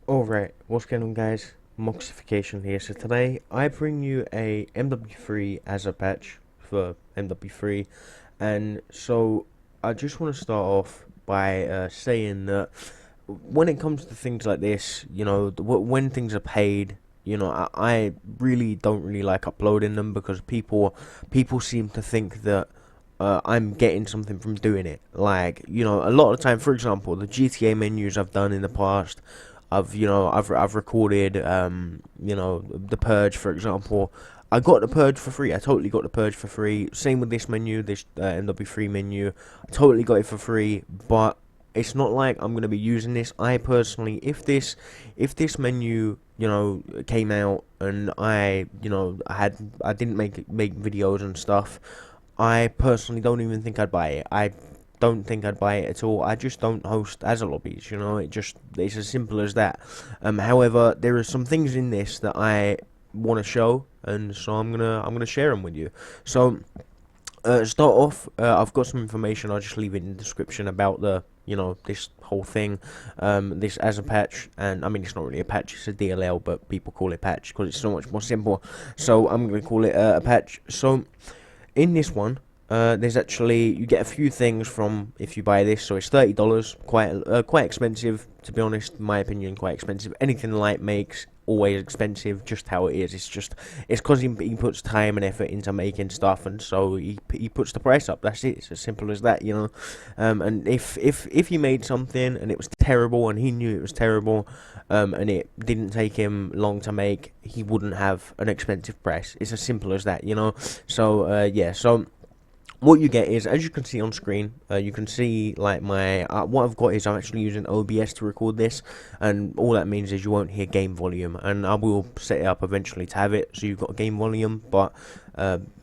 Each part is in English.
Alright, what's going on guys? Moxification here. So today I bring you a MW3 as a patch for MW3, and so I just want to start off by saying that when it comes to things like this, when things are paid, I really don't really like uploading them because people seem to think that I'm getting something from doing it. Like, a lot of the time, for example, the GTA menus I've done in the past, I've recorded, the Purge, for example. I got the Purge for free. I totally got the Purge for free. Same with this menu, this MW3 menu. I totally got it for free, but it's not like I'm gonna be using this. I personally, if this menu, came out and I didn't make videos and stuff, I personally don't even think I'd buy it. I don't think I'd buy it at all. I just don't host Azza lobbies, it's as simple as that. However, there are some things in this that I want to show, and so I'm gonna share them with you. So start off, I've got some information. I'll just leave it in the description about this whole thing, this as a patch, and I mean it's not really a patch, it's a DLL, but people call it patch because it's so much more simple. So I'm gonna call it a patch. So in this one, there's actually, you get a few things from if you buy this. So it's $30, quite expensive, to be honest. In my opinion, quite expensive. Anything Light makes always expensive, just how it is. It's because he puts time and effort into making stuff, and so he puts the price up. That's it. It's as simple as that. And if he made something and it was terrible and he knew it was terrible, and it didn't take him long to make, he wouldn't have an expensive price. It's as simple as that. So yeah, so what you get is, as you can see on screen, you can see like my what I've got is I'm actually using OBS to record this, and all that means is you won't hear game volume, and I will set it up eventually to have it so you've got game volume, but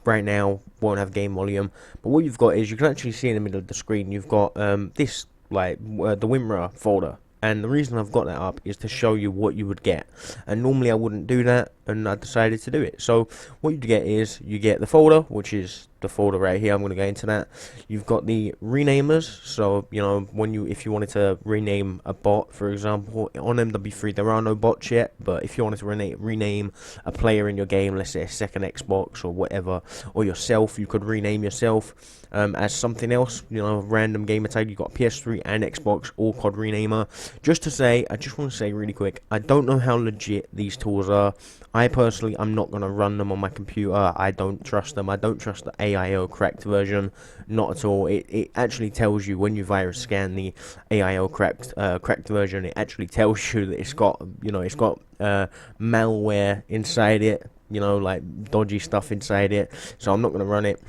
right now won't have game volume. But what you've got is, you can actually see in the middle of the screen, you've got this, like the WinRAR folder. And the reason I've got that up is to show you what you would get. And normally I wouldn't do that, and I decided to do it. So what you get is, you get the folder, which is the folder right here. I'm going to go into that. You've got the renamers. So, if you wanted to rename a bot, for example, on MW3 there are no bots yet, but if you wanted to rename a player in your game, let's say a second Xbox or whatever, or yourself, you could rename yourself as something else, random gamer tag. You got PS3 and Xbox, all COD renamer. I just want to say really quick, I don't know how legit these tools are. I personally, I'm not going to run them on my computer. I don't trust them. I don't trust the AIO cracked version, not at all. It actually tells you when you virus scan the AIO cracked version. It actually tells you that it's got malware inside it, like dodgy stuff inside it. So I'm not going to run it.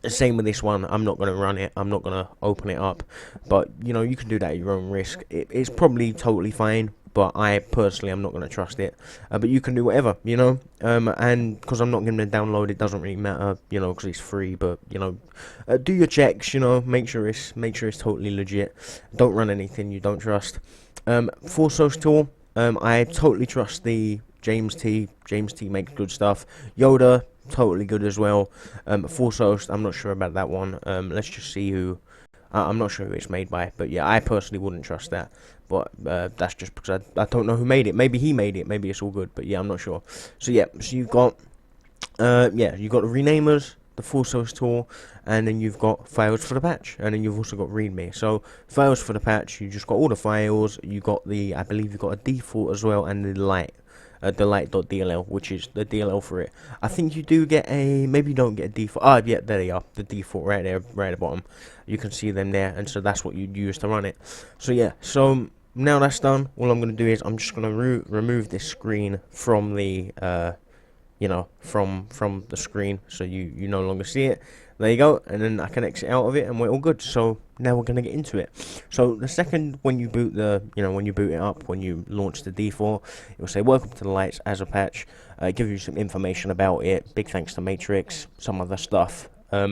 Same with this one, I'm not going to run it, I'm not going to open it up, but you can do that at your own risk. It's probably totally fine, but I personally am not going to trust it. But you can do whatever, and because I'm not going to download, it doesn't really matter, because it's free. But do your checks, make sure it's totally legit. Don't run anything you don't trust. For Source Tool, I totally trust the James T. James T makes good stuff. Yoda, totally good as well. Force Host, I'm not sure about that one. Let's just see who. I'm not sure who it's made by, but yeah, I personally wouldn't trust that. But that's just because I don't know who made it. Maybe he made it. Maybe it's all good. But yeah, I'm not sure. So yeah, so you've got you've got the renamers, the full source tool, and then you've got files for the patch, and then you've also got readme. So files for the patch, you just got all the files. You got I believe you got a default as well, and the light.dll, which is the DLL for it. I think you do get maybe you don't get a default. Ah, yeah, there they are, the default right there, right at the bottom. You can see them there, and so that's what you'd use to run it. So yeah, so now that's done, all I'm going to do is I'm just going to remove this screen from the from the screen, so you no longer see it. There you go, and then I can exit out of it, and we're all good. So now we're gonna get into it. So the second, when you boot when you boot it up, when you launch the default, it will say welcome to the lights as a patch. Give you some information about it. Big thanks to Matrix, some other stuff.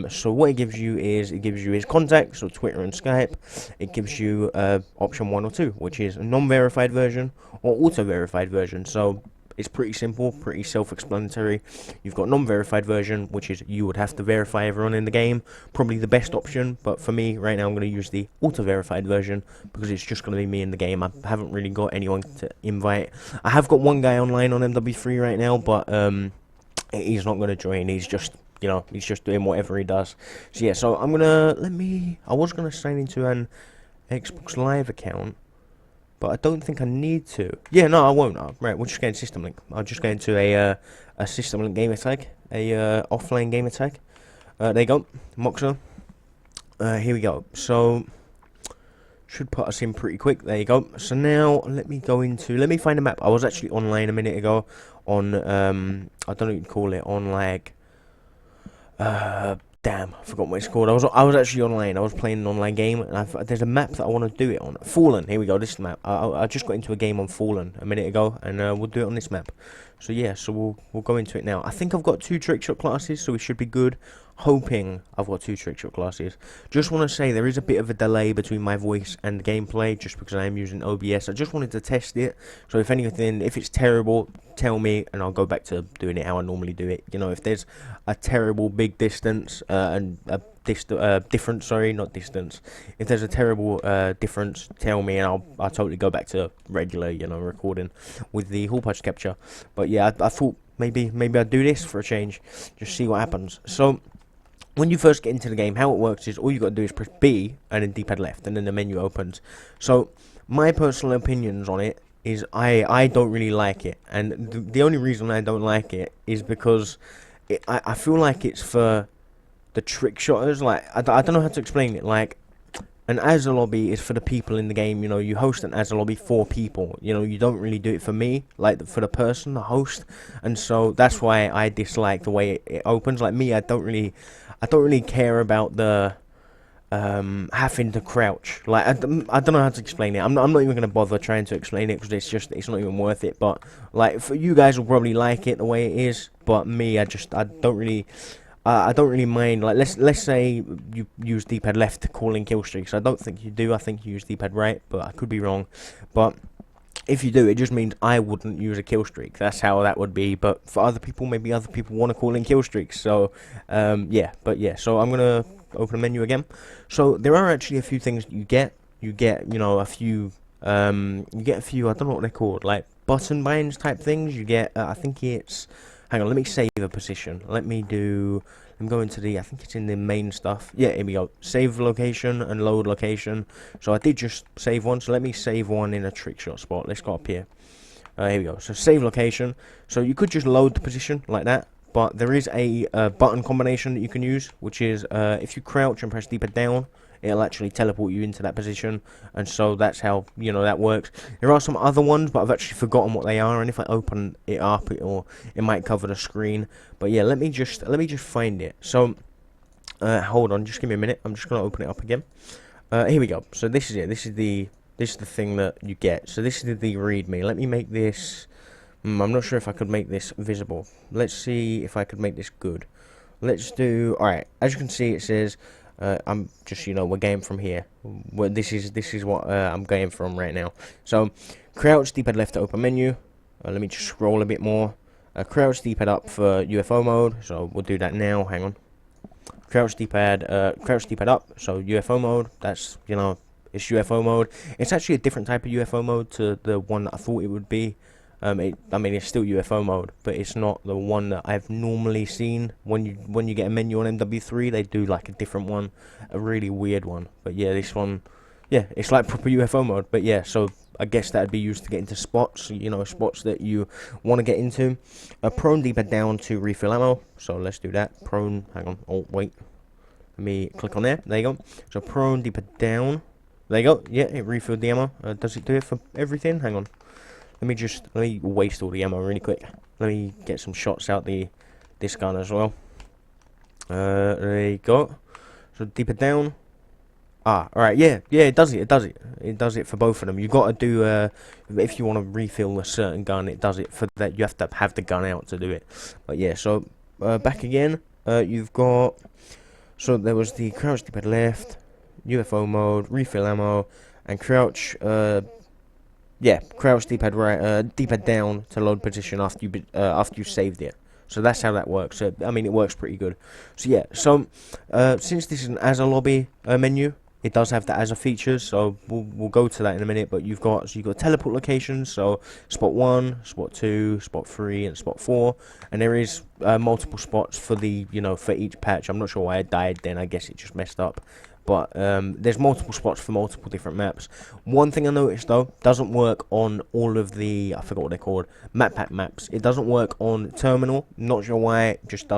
So what it gives you is, it gives you his contacts, so Twitter and Skype. It gives you option 1 or 2, which is a non-verified version or auto-verified version. So it's pretty simple, pretty self-explanatory. You've got non-verified version, which is you would have to verify everyone in the game. Probably the best option, but for me right now I'm going to use the auto-verified version because it's just going to be me in the game. I haven't really got anyone to invite. I have got one guy online on MW3 right now, but he's not going to join. He's just, you know, he's just doing whatever he does. So yeah, so I'm gonna I was gonna sign into an Xbox Live account, but I don't think I need to. Yeah, no, I won't. Right, we'll just get into System Link. I'll just go into a System Link gamer tag, a offline gamer tag. There you go, Moxa. Here we go. So should put us in pretty quick. There you go. So now let me find a map. I was actually online a minute ago on I don't know what you'd call it, on like damn, I forgot what it's called. I was actually online. I was playing an online game, and there's a map that I want to do it on. Fallen. Here we go. This is the map. I just got into a game on Fallen a minute ago, and we'll do it on this map. So yeah, so we'll go into it now. I think I've got 2 trick shot classes, so we should be good. Hoping I've got 2 trick shot classes. Just want to say there is a bit of a delay between my voice and the gameplay, just because I am using OBS. I just wanted to test it. So if anything, if it's terrible, tell me, and I'll go back to doing it how I normally do it. You know, if there's a terrible big distance and a difference, sorry, not distance. If there's a terrible difference, tell me, and I'll totally go back to regular, you know, recording with the hall punch capture. But yeah, I thought maybe I'd do this for a change, just see what happens. So when you first get into the game, how it works is all you got to do is press B and then D-pad left, and then the menu opens. So my personal opinions on it is I don't really like it, and the only reason I don't like it is because I feel like it's for the trick shotters. Like I don't know how to explain it. Like an Azza lobby is for the people in the game. You know, you host an Azza lobby for people. You know, you don't really do it for me, like for the person, the host, and so that's why I dislike the way it opens. Like me, I don't really care about the having to crouch. Like I don't know how to explain it. I'm not even gonna bother trying to explain it because it's not even worth it. But like for you guys will probably like it the way it is. But me, I don't really mind. Like let's say you use D-pad left to call in kill streaks. I don't think you do. I think you use D-pad right, but I could be wrong. But if you do, it just means I wouldn't use a kill streak. That's how that would be. But for other people, maybe other people want to call in kill streaks. So yeah, but yeah. So I'm gonna open a menu again. So there are actually a few things you get. You get, you know, a few. You get a few. I don't know what they're called, like button binds type things. You get. I think it's. Hang on. Let me save a position. Let me go into the. I think it's in the main stuff. Yeah, here we go. Save location and load location. So I did just save one. So let me save one in a trick shot spot. Let's go up here. Here we go. So save location. So you could just load the position like that. But there is a button combination that you can use, which is if you crouch and press D-pad down, it'll actually teleport you into that position, and so that's how, you know, that works. There are some other ones, but I've actually forgotten what they are, and if I open it up, it might cover the screen. But yeah, let me just find it. So hold on, just give me a minute. I'm just gonna open it up again. Here we go. So this is it. This is the thing that you get. So this is the README. Let me make this. I'm not sure if I could make this visible. Let's see if I could make this good. Let's do. All right. As you can see, it says I'm just, you know, we're going from here. Well, this is what I'm going from right now. So crouch D-pad left to open menu. Let me just scroll a bit more. Crouch D-pad up for UFO mode. So we'll do that now. Hang on. Crouch D-pad up. So UFO mode. That's, you know, it's UFO mode. It's actually a different type of UFO mode to the one that I thought it would be. I mean, it's still UFO mode, but it's not the one that I've normally seen. When you get a menu on MW3, they do like a different one, a really weird one. But yeah, this one, yeah, it's like proper UFO mode. But yeah, so I guess that'd be used to get into spots, you know, spots that you want to get into. Prone D-pad down to refill ammo. So let's do that. Prone, hang on. Oh wait, let me click on there. There you go. So prone D-pad down. There you go. Yeah, it refilled the ammo. Does it do it for everything? Hang on. Let me waste all the ammo really quick. Let me get some shots out this gun as well. There you go. So D-pad down. Alright, yeah, it does it. It does it for both of them. You've got to do, if you want to refill a certain gun, it does it for that. You have to have the gun out to do it. But yeah, so back again. You've got, so there was the crouch D-pad left, UFO mode, refill ammo, and crouch yeah, crouch D-pad right, D-pad down to load position after you saved it. So that's how that works. I mean, it works pretty good. So yeah, since this is an Azza lobby menu, it does have the Azza features. So we'll go to that in a minute. But you've got teleport locations. So spot 1, spot 2, spot 3, and spot 4. And there is multiple spots for the for each patch. I'm not sure why it died then. I guess it just messed up. But there's multiple spots for multiple different maps. One thing I noticed though, doesn't work on all of the, I forgot what they're called, map pack maps. It doesn't work on Terminal. Not sure why. It just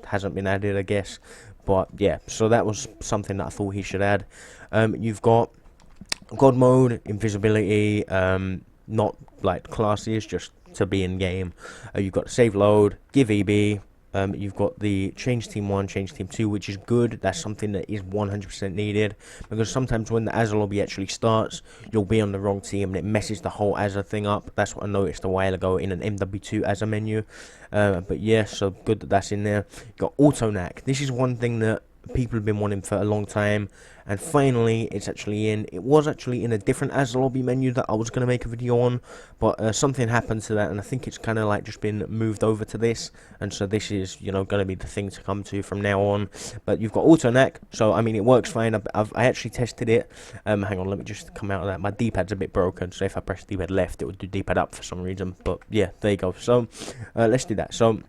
hasn't been added, I guess. But yeah, so that was something that I thought he should add. You've got God mode, invisibility, not like classes, just to be in game. You've got save load, give EB. You've got the change team 1, change team 2, which is good. That's something that is 100% needed, because sometimes when the Azza lobby actually starts, you'll be on the wrong team and it messes the whole Azza thing up. That's what I noticed a while ago in an MW2 Azza menu. But yeah, so good that that's in there. You've got auto knack. This is one thing that people have been wanting for a long time, and finally it's actually in. It was actually in a different Azza lobby menu that I was going to make a video on, but something happened to that, and I think it's kind of like just been moved over to this, and so this is going to be the thing to come to from now on. But you've got auto knack, so I mean it works fine. I actually tested it. Hang on, let me just come out of that. My D-pad's a bit broken, so if I press D-pad left it would do D-pad up for some reason, but yeah, there you go. So let's do that. So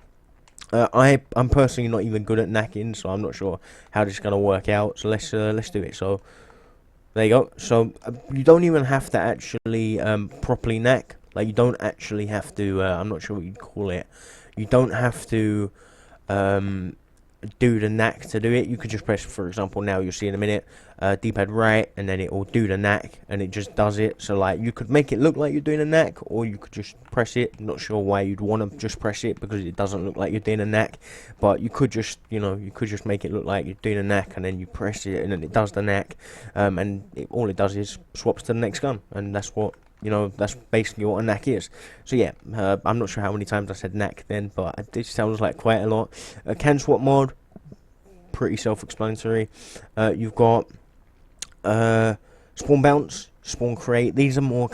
I'm personally not even good at knacking, so I'm not sure how this is gonna work out. So let's do it. So there you go. So you don't even have to actually properly knack. Like you don't actually have to. I'm not sure what you'd call it. You don't have to do the knack to do it. You could just press, for example, now you'll see in a minute, D-pad right, and then it will do the knack, and it just does it. So like you could make it look like you're doing a knack, or you could just press it. I'm not sure why you'd want to just press it, because it doesn't look like you're doing a knack. But you could just make it look like you're doing a knack, and then you press it, and then it does the knack, and all it does is swaps to the next gun, and that's what. That's basically what a knack is. So yeah, I'm not sure how many times I said knack then, but it sounds like quite a lot. Can swap mode, pretty self-explanatory. You've got spawn bounce, spawn create. These are more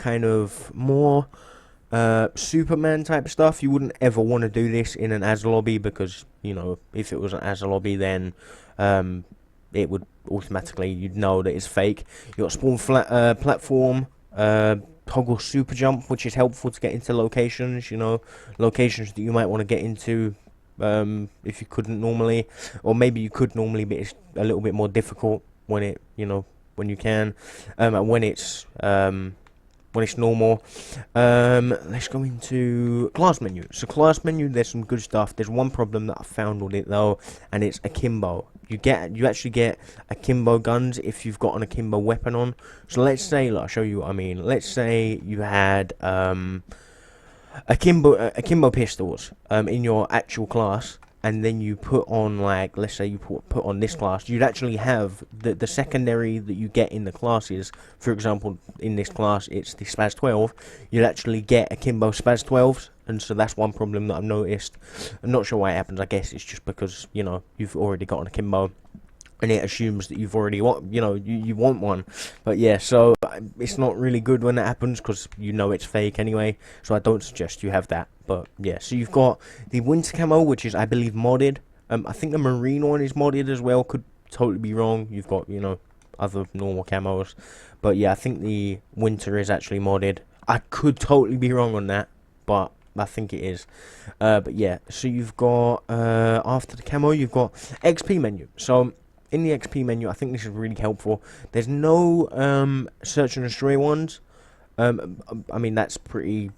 Superman type stuff. You wouldn't ever want to do this in an Azza lobby, because if it was an Azza lobby, then it would automatically, you'd know that it's fake. You got spawn platform, toggle super jump, which is helpful to get into locations, locations that you might want to get into if you couldn't normally, or maybe you could normally, but it's a little bit more difficult when you can, and when it's normal. Let's go into class menu. So class menu, there's some good stuff. There's one problem that I found with it though, and it's akimbo. You actually get akimbo guns if you've got an akimbo weapon on. So let's say, I'll show you what I mean. Let's say you had akimbo pistols in your actual class, and then you put on, like, let's say you put on this class, you'd actually have the secondary that you get in the classes. For example, in this class it's the Spaz 12. You'd actually get akimbo Spaz 12s, and so that's one problem that I've noticed. I'm not sure why it happens. I guess it's just because you've already got an akimbo, and it assumes that you've already you want one. But yeah, so it's not really good when that happens, because it's fake anyway, so I don't suggest you have that. But yeah, so you've got the winter camo, which is, I believe, modded. I think the marine one is modded as well, could totally be wrong. You've got other normal camos, but yeah, I think the winter is actually modded. I could totally be wrong on that, but I think it is. But yeah, so you've got after the camo, you've got XP menu. So in the XP menu, I think this is really helpful. There's no search and destroy ones. I mean, that's pretty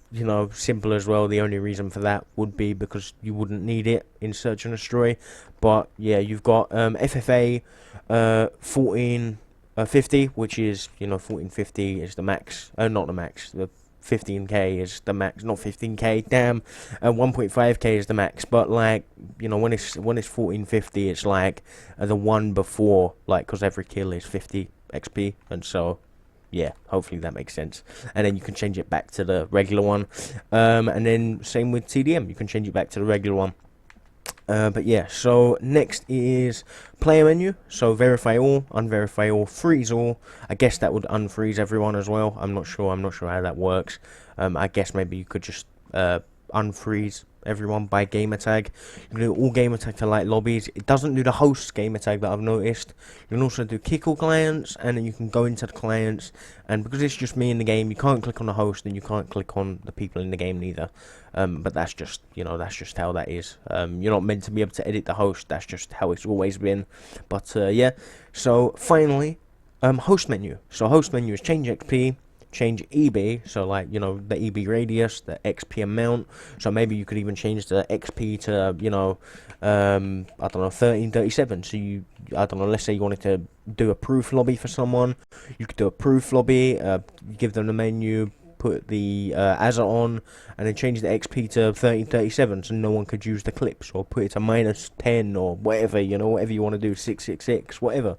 simple as well. The only reason for that would be because you wouldn't need it in search and destroy. But yeah, you've got FFA 1450, which is 1450 is the max. Not the max. The 15k is the max, not 15k, damn. 1.5k is the max, but like when it's 1450, it's like the one before, like, because every kill is 50 XP, and so yeah, hopefully that makes sense. And then you can change it back to the regular one, and then same with TDM, you can change it back to the regular one. But yeah, so next is player menu. So verify all, unverify all, freeze all. I guess that would unfreeze everyone as well. I'm not sure. I'm not sure how that works. I guess maybe you could just unfreeze everyone by gamer tag. You can do all gamer tag to like lobbies. It doesn't do the host gamer tag that I've noticed. You can also do kick all clients, and then you can go into the clients. And because it's just me in the game, you can't click on the host, and you can't click on the people in the game neither. But that's just, that's just how that is. You're not meant to be able to edit the host. That's just how it's always been. But yeah. So finally, host menu. So host menu is change XP, change EB, so like, the EB radius, the XP amount. So maybe you could even change the XP to, I don't know, 1337. So I don't know, let's say you wanted to do a proof lobby for someone. You could do a proof lobby, give them the menu, put the Azza on, and then change the XP to 1337 so no one could use the clips, or put it to -10 or whatever, whatever you want to do, 666, whatever.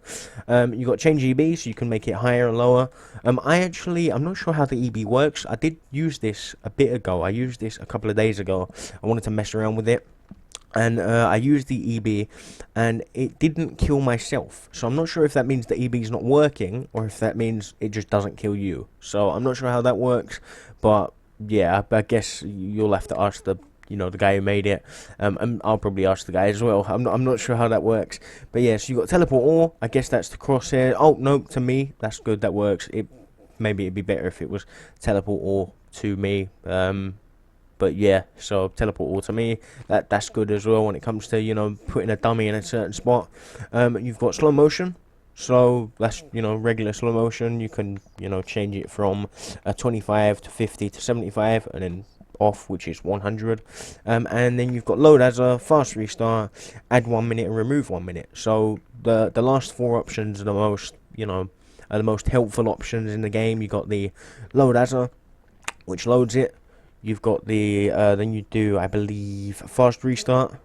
You got change EB, so you can make it higher and lower. I'm not sure how the EB works. I did use this a bit ago. I used this a couple of days ago. I wanted to mess around with it. And I used the EB, and it didn't kill myself. So I'm not sure if that means the EB is not working, or if that means it just doesn't kill you. So I'm not sure how that works, but yeah, I guess you'll have to ask the guy who made it. And I'll probably ask the guy as well. I'm not sure how that works. But yeah, so you got teleport all. I guess that's the crosshair. Oh no, to me that's good. That works. Maybe it'd be better if it was teleport all to me. But yeah, so teleport all to me, that's good as well when it comes to, putting a dummy in a certain spot. You've got slow motion, so that's, regular slow motion. You can, change it from 25 to 50 to 75, and then off, which is 100. And then you've got load as a fast restart, add 1 minute and remove 1 minute. So the last four options are the most helpful options in the game. You got the load as a, which loads it. You've got the, then you do, I believe, fast restart.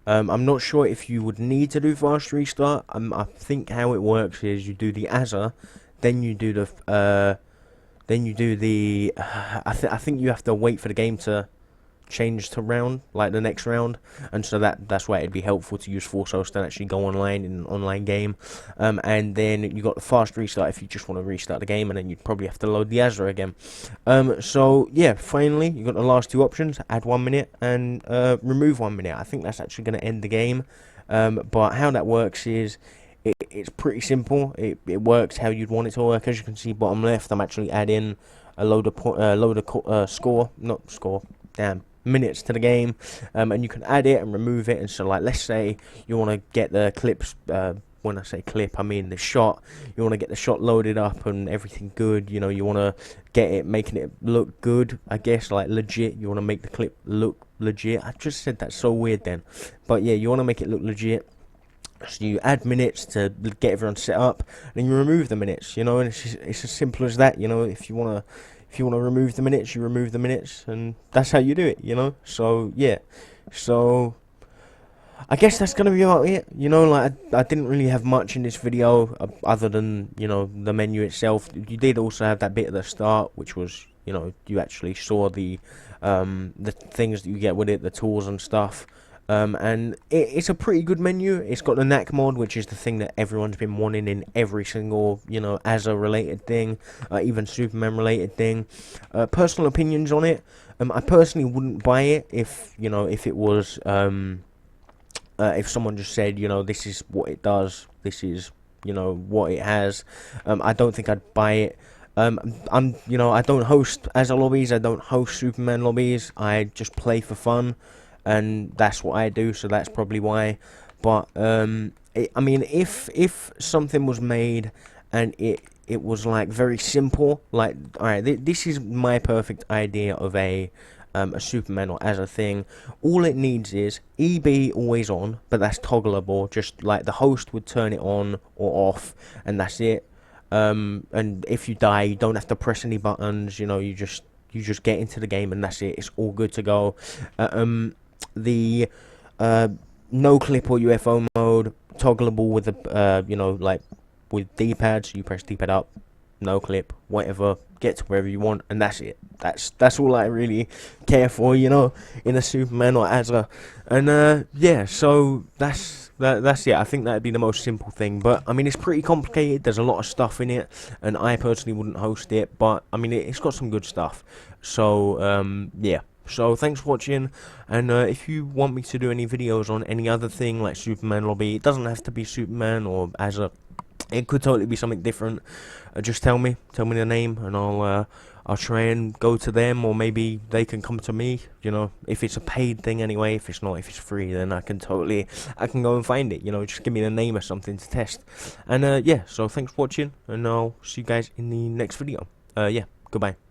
I'm not sure if you would need to do fast restart. I think how it works is you do the Azza, then you do the, I think you have to wait for the game to change to round, like the next round, and so that's why it'd be helpful to use Force Host and actually go online in an online game. And then you got the fast restart if you just want to restart the game, and then you'd probably have to load the Azra again. So yeah, finally you got the last two options: add 1 minute and remove 1 minute. I think that's actually going to end the game. But how that works is it's pretty simple. It works how you'd want it to work. As you can see, bottom left, I'm actually adding a load of minutes to the game, and you can add it and remove it. And so, like, let's say you want to get the clips, when I say clip I mean the shot, you want to get the shot loaded up and everything good, you want to get it making it look good, I guess, like legit. You want to make the clip look legit. I just said that so weird then, but yeah, you want to make it look legit. So you add minutes to get everyone set up, and then you remove the minutes, and it's as simple as that. If you want to remove the minutes, you remove the minutes, and that's how you do it, So yeah, so I guess that's gonna be about it. Like I didn't really have much in this video other than the menu itself. You did also have that bit at the start, which was you actually saw the things that you get with it, the tools and stuff. And it's a pretty good menu. It's got the knack mod, which is the thing that everyone's been wanting in every single, Azza related thing, even Superman related thing. Personal opinions on it. I personally wouldn't buy it if it was, if someone just said, this is what it does, this is, what it has. I don't think I'd buy it. I don't host Azza lobbies. I don't host Superman lobbies. I just play for fun. And that's what I do, so that's probably why. But I mean, if something was made and it was like very simple, like, alright, this is my perfect idea of a Superman or as a thing. All it needs is EB always on, but that's toggleable. Just like the host would turn it on or off, and that's it. And if you die, you don't have to press any buttons. You just get into the game, and that's it. It's all good to go. The no clip or UFO mode, toggleable with the like with D-pads. You press D-pad up, no clip, whatever, get to wherever you want, and that's it. That's all I really care for, you know, in a Superman or Azza. And yeah, so that's it. I think that'd be the most simple thing, but I mean, it's pretty complicated. There's a lot of stuff in it, and I personally wouldn't host it, but I mean, it's got some good stuff. So yeah. So thanks for watching, and if you want me to do any videos on any other thing like Superman lobby, it doesn't have to be Superman or Azza. It could totally be something different. Just tell me the name, and I'll try and go to them, or maybe they can come to me. You know, if it's a paid thing anyway. If it's not, if it's free, then I can go and find it. You know, just give me the name or something to test. And yeah, so thanks for watching, and I'll see you guys in the next video. Yeah, goodbye.